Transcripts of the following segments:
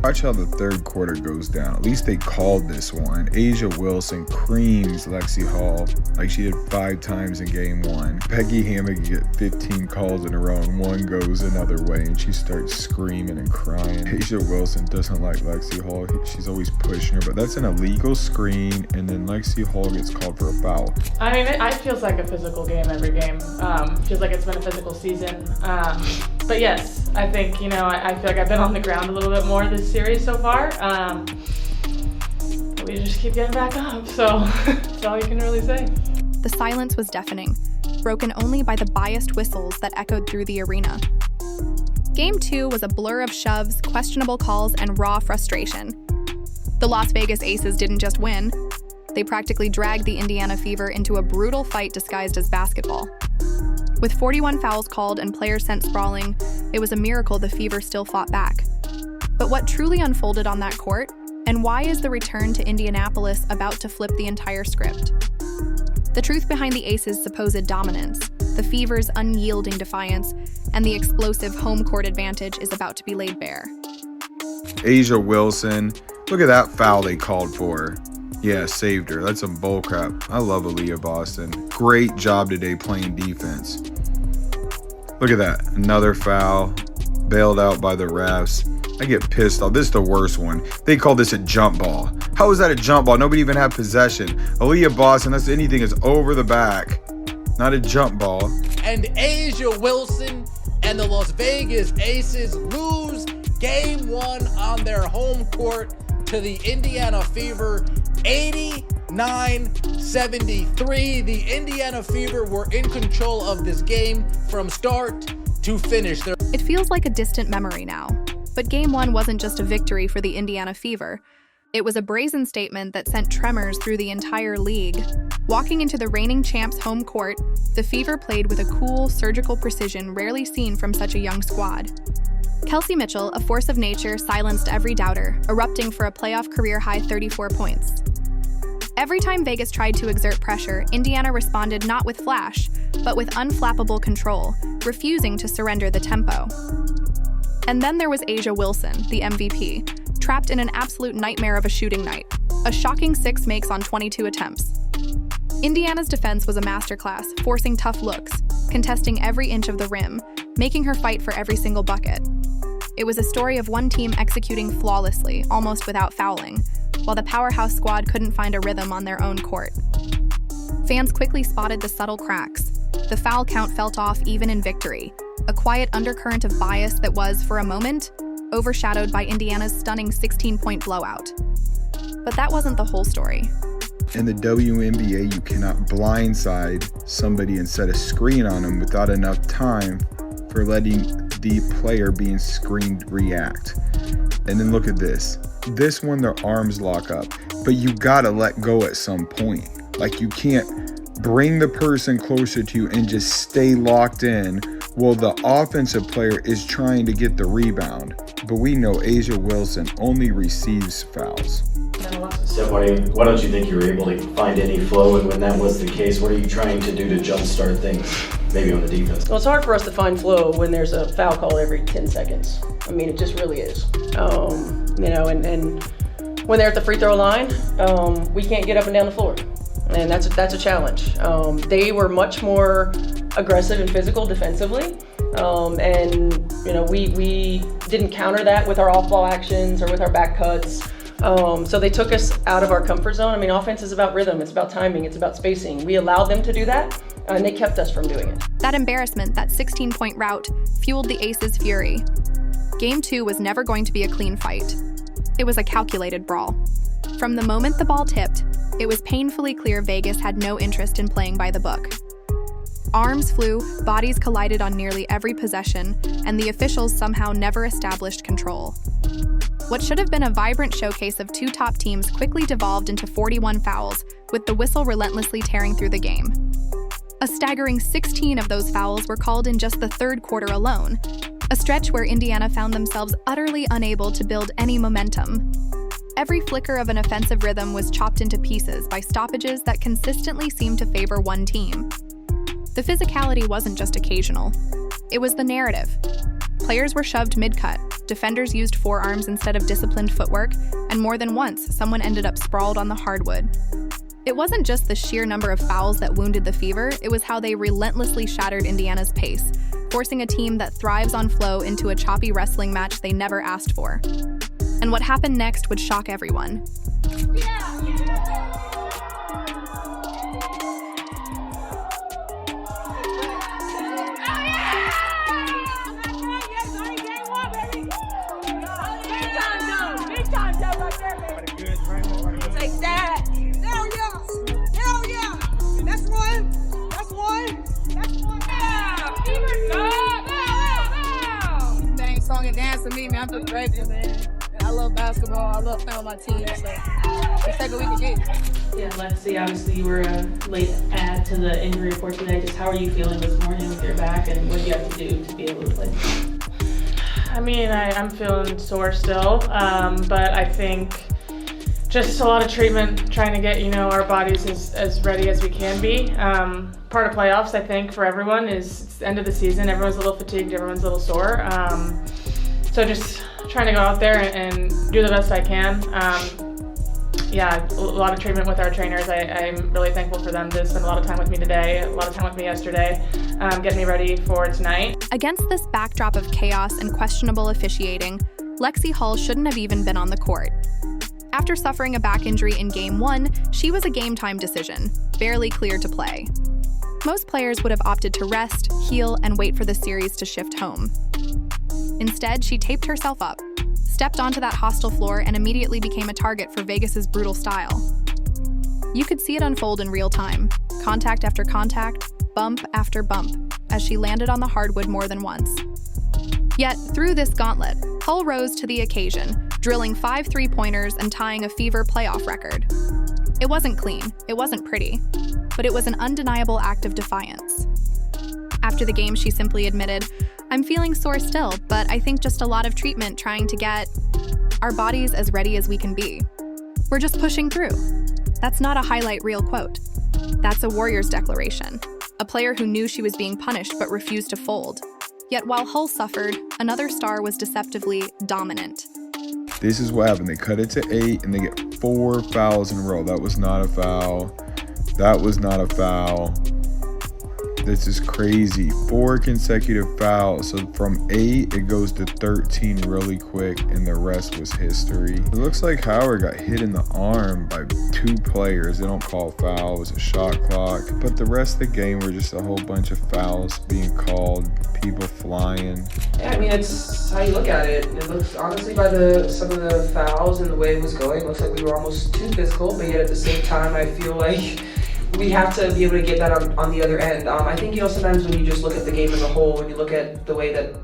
Watch how the third quarter goes down. At least they called this one. A'ja Wilson creams Lexie Hull like she did 5 times in game 1. Peggy Hammock get 15 calls in a row and one goes another way and she starts screaming and crying. A'ja Wilson doesn't like Lexie Hull. She's always pushing her, but that's an illegal screen, and then Lexie Hull gets called for a foul. I mean, it feels like a physical game every game. Feels like it's been a physical season. But yes, I think, I feel like I've been on the ground a little bit more this series so far. We just keep getting back up, so that's all you can really say. The silence was deafening, broken only by the biased whistles that echoed through the arena. Game 2 was a blur of shoves, questionable calls, and raw frustration. The Las Vegas Aces didn't just win, they practically dragged the Indiana Fever into a brutal fight disguised as basketball. With 41 fouls called and players sent sprawling, it was a miracle the Fever still fought back. But what truly unfolded on that court, and why is the return to Indianapolis about to flip the entire script? The truth behind the Aces' supposed dominance, the Fever's unyielding defiance, and the explosive home court advantage is about to be laid bare. A'ja Wilson, look at that foul they called for. Yeah, saved her. That's some bullcrap. I love Aliyah Boston. Great job today playing defense. Look at that. Another foul. Bailed out by the refs. I get pissed off. This is the worst one. They call this a jump ball. How is that a jump ball? Nobody even had possession. Aliyah Boston, that's anything is over the back. Not a jump ball. And A'ja Wilson and the Las Vegas Aces lose game 1 on their home court to the Indiana Fever, 89-73. The Indiana Fever were in control of this game from start to finish. It feels like a distant memory now, but Game 1 wasn't just a victory for the Indiana Fever. It was a brazen statement that sent tremors through the entire league. Walking into the reigning champs' home court, the Fever played with a cool, surgical precision rarely seen from such a young squad. Kelsey Mitchell, a force of nature, silenced every doubter, erupting for a playoff career-high 34 points. Every time Vegas tried to exert pressure, Indiana responded not with flash, but with unflappable control, refusing to surrender the tempo. And then there was A'ja Wilson, the MVP, trapped in an absolute nightmare of a shooting night. A shocking 6 makes on 22 attempts. Indiana's defense was a masterclass, forcing tough looks, contesting every inch of the rim, making her fight for every single bucket. It was a story of one team executing flawlessly, almost without fouling, while the powerhouse squad couldn't find a rhythm on their own court. Fans quickly spotted the subtle cracks. The foul count felt off even in victory, a quiet undercurrent of bias that was, for a moment, overshadowed by Indiana's stunning 16-point blowout. But that wasn't the whole story. In the WNBA, you cannot blindside somebody and set a screen on them without enough time for letting the player being screened react. And then look at this. This one, their arms lock up, but you gotta let go at some point. Like, you can't bring the person closer to you and just stay locked in while the offensive player is trying to get the rebound. But we know A'ja Wilson only receives fouls. So why don't you think you were able to find any flow, and when that was the case, what are you trying to do to jumpstart things, maybe on the defense? Well, it's hard for us to find flow when there's a foul call every 10 seconds. I mean, it just really is. And when they're at the free throw line, we can't get up and down the floor. And that's a challenge. They were much more aggressive and physical defensively. We didn't counter that with our off-ball actions or with our back cuts. So they took us out of our comfort zone. I mean, offense is about rhythm, it's about timing, it's about spacing. We allowed them to do that, and they kept us from doing it. That embarrassment, that 16-point rout, fueled the Aces' fury. Game 2 was never going to be a clean fight. It was a calculated brawl. From the moment the ball tipped, it was painfully clear Vegas had no interest in playing by the book. Arms flew, bodies collided on nearly every possession, and the officials somehow never established control. What should have been a vibrant showcase of two top teams quickly devolved into 41 fouls, with the whistle relentlessly tearing through the game. A staggering 16 of those fouls were called in just the third quarter alone, a stretch where Indiana found themselves utterly unable to build any momentum. Every flicker of an offensive rhythm was chopped into pieces by stoppages that consistently seemed to favor one team. The physicality wasn't just occasional. It was the narrative. Players were shoved mid-cut, Defenders used forearms instead of disciplined footwork, and more than once, someone ended up sprawled on the hardwood. It wasn't just the sheer number of fouls that wounded the Fever, it was how they relentlessly shattered Indiana's pace, forcing a team that thrives on flow into a choppy wrestling match they never asked for. And what happened next would shock everyone. Take that! Hell yeah! Hell yeah! That's one! That's one! That's one! Dang, song and dance to me, man. I'm just grateful, man. I love basketball. I love playing with my team. So let's take what we can get. Yeah, Lexie, obviously you were a late add to the injury report today. Just how are you feeling this morning with your back, and what do you have to do to be able to play? I mean, I'm feeling sore still, but I think just a lot of treatment, trying to get, our bodies as ready as we can be. Part of playoffs, I think, for everyone is it's the end of the season. Everyone's a little fatigued, everyone's a little sore. So just trying to go out there and do the best I can. Yeah, a lot of treatment with our trainers. I'm really thankful for them to spend a lot of time with me today, a lot of time with me yesterday, getting me ready for tonight. Against this backdrop of chaos and questionable officiating, Lexie Hull shouldn't have even been on the court. After suffering a back injury in Game 1, she was a game-time decision, barely cleared to play. Most players would have opted to rest, heal, and wait for the series to shift home. Instead, she taped herself up, stepped onto that hostile floor, and immediately became a target for Vegas's brutal style. You could see it unfold in real time, contact after contact, bump after bump, as she landed on the hardwood more than once. Yet, through this gauntlet, Hull rose to the occasion, drilling 5 3-pointers and tying a Fever playoff record. It wasn't clean, it wasn't pretty, but it was an undeniable act of defiance. After the game, she simply admitted, "I'm feeling sore still, but I think just a lot of treatment trying to get our bodies as ready as we can be. We're just pushing through." That's not a highlight reel quote. That's a Warriors declaration, a player who knew she was being punished but refused to fold. Yet while Hull suffered, another star was deceptively dominant. This is what happened. They cut it to 8 and they get 4 fouls in a row. That was not a foul. That was not a foul. This is crazy. 4 consecutive fouls. So from 8, it goes to 13 really quick, and the rest was history. It looks like Howard got hit in the arm by 2 players. They don't call foul. It was a shot clock. But the rest of the game were just a whole bunch of fouls being called, people flying. Yeah, I mean, it's how you look at it. It looks, honestly, by some of the fouls and the way it was going, it looks like we were almost too physical, but yet at the same time, I feel like we have to be able to get that on the other end. I think, sometimes when you just look at the game as a whole, when you look at the way that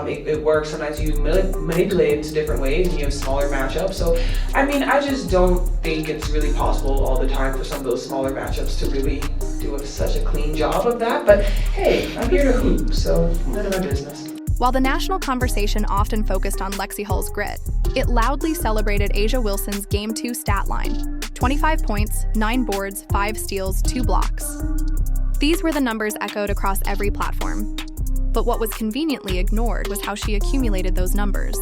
it works, sometimes you manipulate it into different ways and you have smaller matchups. So, I mean, I just don't think it's really possible all the time for some of those smaller matchups to really do such a clean job of that. But hey, I'm here to hoop, so none of my business. While the national conversation often focused on Lexie Hull's grit, it loudly celebrated A'ja Wilson's Game 2 stat line: 25 points, 9 boards, 5 steals, 2 blocks. These were the numbers echoed across every platform. But what was conveniently ignored was how she accumulated those numbers.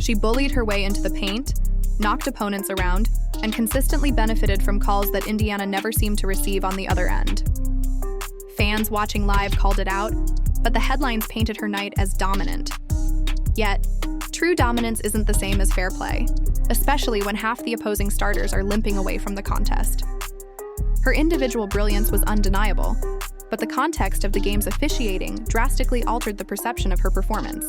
She bullied her way into the paint, knocked opponents around, and consistently benefited from calls that Indiana never seemed to receive on the other end. Fans watching live called it out, but the headlines painted her night as dominant. Yet, true dominance isn't the same as fair play, especially when half the opposing starters are limping away from the contest. Her individual brilliance was undeniable, but the context of the game's officiating drastically altered the perception of her performance.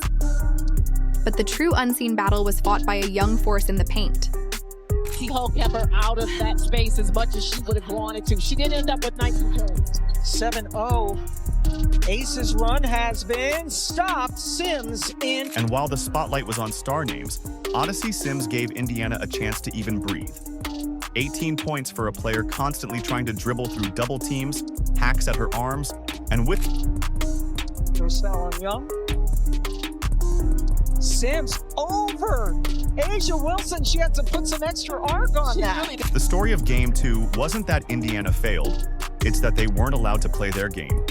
But the true unseen battle was fought by a young force in the paint. Hull kept her out of that space as much as she would have wanted to. She did end up with 19 points. 7-0. Ace's run has been stopped. Sims in. And while the spotlight was on star names, Odyssey Sims gave Indiana a chance to even breathe. 18 points for a player constantly trying to dribble through double teams, hacks at her arms, and with Rosell on Young. Sims over. A'ja Wilson, she had to put some extra arc on that. The story of Game 2 wasn't that Indiana failed, it's that they weren't allowed to play their game.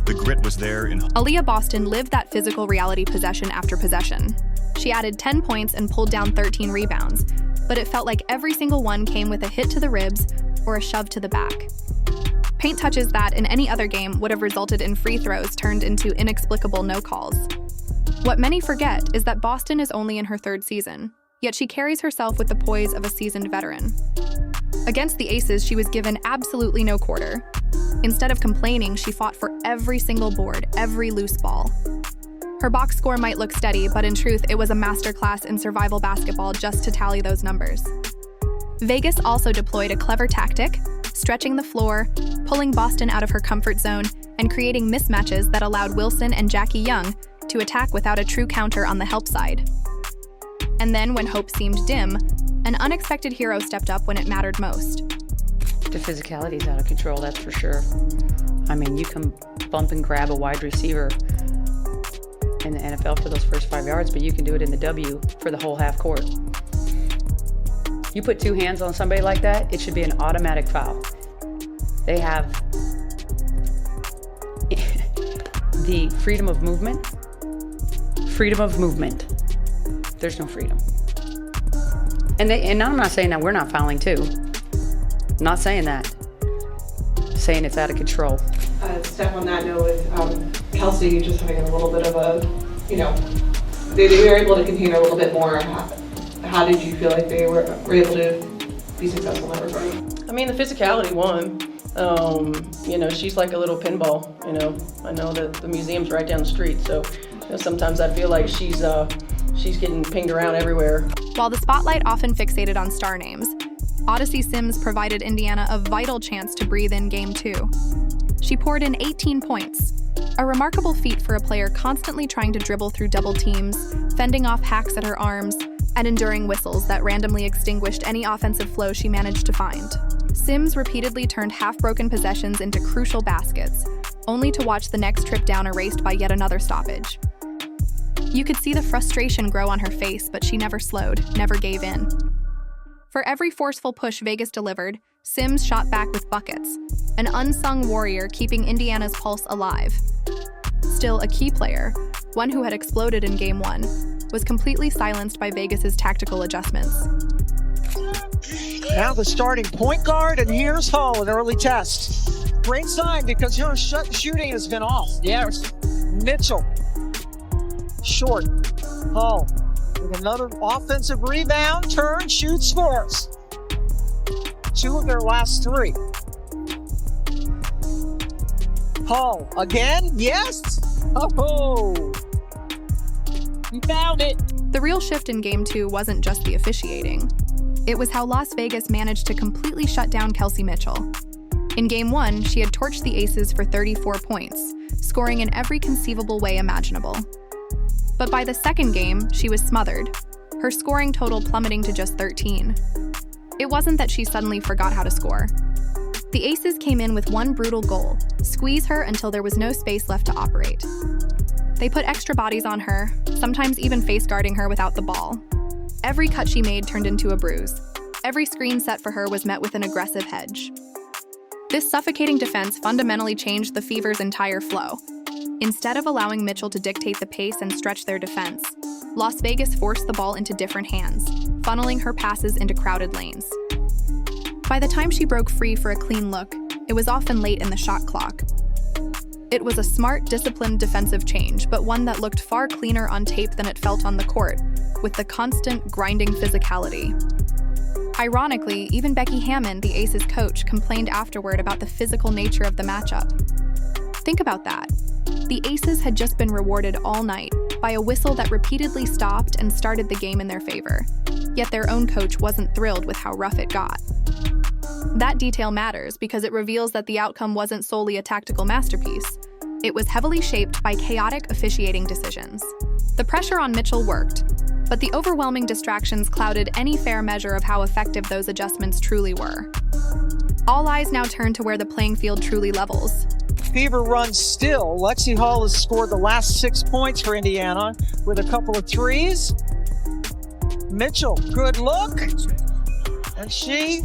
The grit was there in... Aliyah Boston lived that physical reality possession after possession. She added 10 points and pulled down 13 rebounds, but it felt like every single one came with a hit to the ribs or a shove to the back. Paint touches that, in any other game, would have resulted in free throws turned into inexplicable no-calls. What many forget is that Boston is only in her 3rd season, yet she carries herself with the poise of a seasoned veteran. Against the Aces, she was given absolutely no quarter. Instead of complaining, she fought for every single board, every loose ball. Her box score might look steady, but in truth, it was a masterclass in survival basketball just to tally those numbers. Vegas also deployed a clever tactic, stretching the floor, pulling Boston out of her comfort zone, and creating mismatches that allowed Wilson and Jackie Young to attack without a true counter on the help side. And then, when hope seemed dim, an unexpected hero stepped up when it mattered most. The physicality is out of control, that's for sure. I mean, you can bump and grab a wide receiver in the NFL for those first 5 yards, but you can do it in the W for the whole half court. You put 2 hands on somebody like that, it should be an automatic foul. They have the freedom of movement. Freedom of movement. There's no freedom. And I'm not saying that we're not fouling too. I'm not saying that. I'm saying it's out of control. Steph, on that note, with Kelsey just having a little bit of a, they were able to contain her a little bit more. How did you feel like they were able to be successful in that regard? I mean, the physicality won. She's like a little pinball, I know that the museum's right down the street, so sometimes I feel like she's getting pinged around everywhere. While the spotlight often fixated on star names, Odyssey Sims provided Indiana a vital chance to breathe in Game 2. She poured in 18 points, a remarkable feat for a player constantly trying to dribble through double teams, fending off hacks at her arms, and enduring whistles that randomly extinguished any offensive flow she managed to find. Sims repeatedly turned half-broken possessions into crucial baskets, only to watch the next trip down erased by yet another stoppage. You could see the frustration grow on her face, but she never slowed, never gave in. For every forceful push Vegas delivered, Sims shot back with buckets, an unsung warrior keeping Indiana's pulse alive. Still, a key player, one who had exploded in Game 1, was completely silenced by Vegas's tactical adjustments. Now the starting point guard, and here's Hull, an early test. Great sign because her shooting has been off. Yes. Mitchell. Short. Hull with another offensive rebound, turn, shoots, scores. 2 of their last 3. Hull again, yes. Oh, you found it. The real shift in Game 2 wasn't just the officiating. It was how Las Vegas managed to completely shut down Kelsey Mitchell. In Game 1, she had torched the Aces for 34 points, scoring in every conceivable way imaginable. But by the second game, she was smothered, her scoring total plummeting to just 13. It wasn't that she suddenly forgot how to score. The Aces came in with one brutal goal: squeeze her until there was no space left to operate. They put extra bodies on her, sometimes even face guarding her without the ball. Every cut she made turned into a bruise. Every screen set for her was met with an aggressive hedge. This suffocating defense fundamentally changed the Fever's entire flow. Instead of allowing Mitchell to dictate the pace and stretch their defense, Las Vegas forced the ball into different hands, funneling her passes into crowded lanes. By the time she broke free for a clean look, it was often late in the shot clock. It was a smart, disciplined defensive change, but one that looked far cleaner on tape than it felt on the court, with the constant, grinding physicality. Ironically, even Becky Hammond, the Aces coach, complained afterward about the physical nature of the matchup. Think about that. The Aces had just been rewarded all night by a whistle that repeatedly stopped and started the game in their favor, yet their own coach wasn't thrilled with how rough it got. That detail matters because it reveals that the outcome wasn't solely a tactical masterpiece. It was heavily shaped by chaotic officiating decisions. The pressure on Mitchell worked, but the overwhelming distractions clouded any fair measure of how effective those adjustments truly were. All eyes now turn to where the playing field truly levels. Fever runs still. Lexie Hull has scored the last 6 points for Indiana with a couple of threes. Mitchell, good look. And she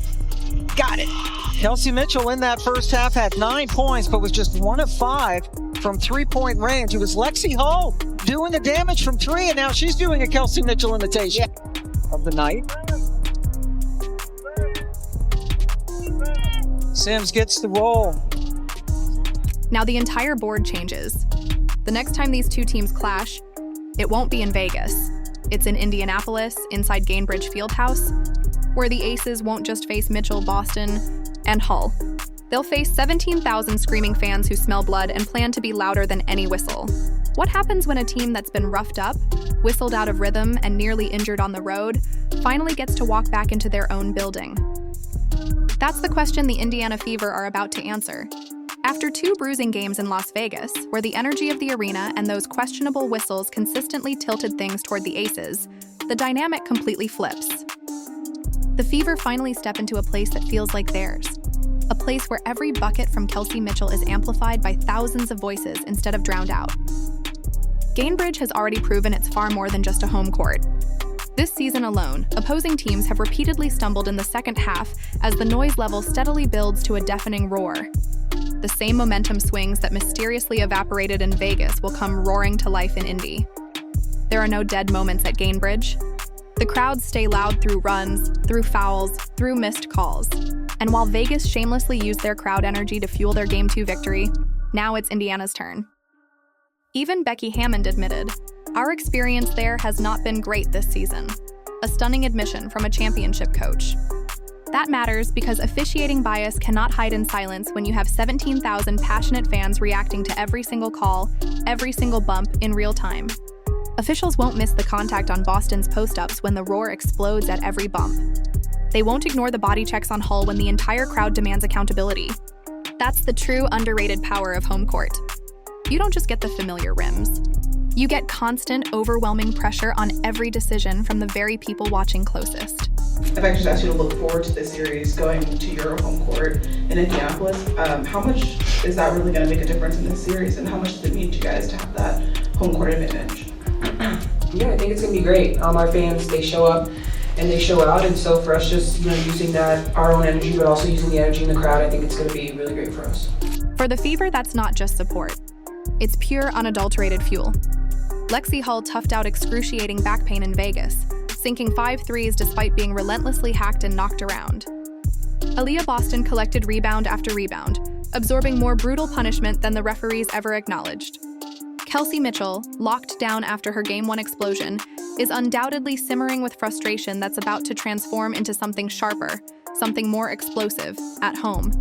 got it. Kelsey Mitchell in that first half had 9 points, but was just 1 of 5 from 3-point range. It was Lexie Hull doing the damage from 3, and now she's doing a Kelsey Mitchell imitation of the night. Sims gets the roll. Now the entire board changes. The next time these two teams clash, it won't be in Vegas. It's in Indianapolis, inside Gainbridge Fieldhouse, where the Aces won't just face Mitchell, Boston, and Hull. They'll face 17,000 screaming fans who smell blood and plan to be louder than any whistle. What happens when a team that's been roughed up, whistled out of rhythm, and nearly injured on the road finally gets to walk back into their own building? That's the question the Indiana Fever are about to answer. After 2 bruising games in Las Vegas, where the energy of the arena and those questionable whistles consistently tilted things toward the Aces, the dynamic completely flips. The Fever finally step into a place that feels like theirs. A place where every bucket from Kelsey Mitchell is amplified by thousands of voices instead of drowned out. Gainbridge has already proven it's far more than just a home court. This season alone, opposing teams have repeatedly stumbled in the second half as the noise level steadily builds to a deafening roar. The same momentum swings that mysteriously evaporated in Vegas will come roaring to life in Indy. There are no dead moments at Gainbridge. The crowds stay loud through runs, through fouls, through missed calls. And while Vegas shamelessly used their crowd energy to fuel their Game 2 victory, now it's Indiana's turn. Even Becky Hammond admitted, "Our experience there has not been great this season." A stunning admission from a championship coach. That matters because officiating bias cannot hide in silence when you have 17,000 passionate fans reacting to every single call, every single bump in real time. Officials won't miss the contact on Boston's post-ups when the roar explodes at every bump. They won't ignore the body checks on Hull when the entire crowd demands accountability. That's the true underrated power of home court. You don't just get the familiar rims. You get constant, overwhelming pressure on every decision from the very people watching closest. If I could just ask you to look forward to this series going to your home court in Indianapolis, how much is that really going to make a difference in this series, and how much does it mean to you guys to have that home court advantage? Yeah, I think it's going to be great. Our fans, they show up and they show out, and so for us just using that, our own energy, but also using the energy in the crowd, I think it's going to be really great for us. For the Fever, that's not just support. It's pure, unadulterated fuel. Lexie Hull toughed out excruciating back pain in Vegas, sinking 5 threes despite being relentlessly hacked and knocked around. Aliyah Boston collected rebound after rebound, absorbing more brutal punishment than the referees ever acknowledged. Kelsey Mitchell, locked down after her Game 1 explosion, is undoubtedly simmering with frustration that's about to transform into something sharper, something more explosive, at home.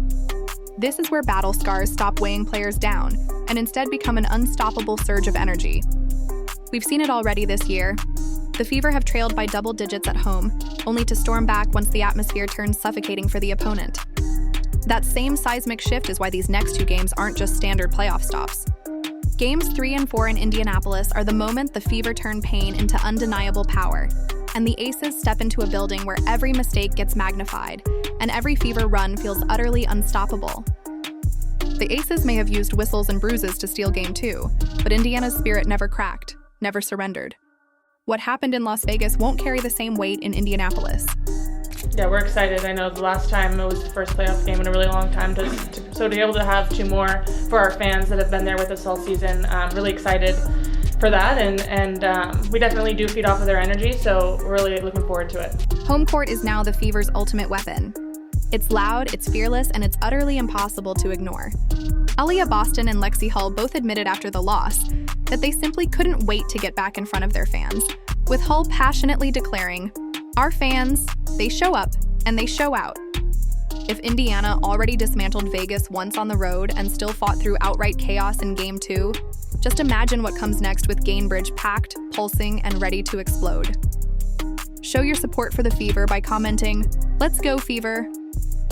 This is where battle scars stop weighing players down and instead become an unstoppable surge of energy. We've seen it already this year. The Fever have trailed by double digits at home, only to storm back once the atmosphere turns suffocating for the opponent. That same seismic shift is why these next 2 games aren't just standard playoff stops. Games 3 and 4 in Indianapolis are the moment the Fever turn pain into undeniable power, and the Aces step into a building where every mistake gets magnified, and every Fever run feels utterly unstoppable. The Aces may have used whistles and bruises to steal Game 2, but Indiana's spirit never cracked, never surrendered. What happened in Las Vegas won't carry the same weight in Indianapolis. Yeah, we're excited. I know the last time it was the first playoff game in a really long time, so to be able to have 2 more for our fans that have been there with us all season, really excited for that, and we definitely do feed off of their energy, so we're really looking forward to it. Home court is now the Fever's ultimate weapon. It's loud, it's fearless, and it's utterly impossible to ignore. Aliyah Boston and Lexie Hull both admitted after the loss that they simply couldn't wait to get back in front of their fans, with Hull passionately declaring, "Our fans, they show up and they show out." If Indiana already dismantled Vegas once on the road and still fought through outright chaos in Game 2, just imagine what comes next with Gainbridge packed, pulsing, and ready to explode. Show your support for the Fever by commenting, "Let's go Fever."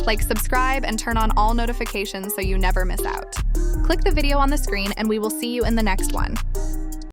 Like, subscribe, and turn on all notifications so you never miss out. Click the video on the screen and we will see you in the next one.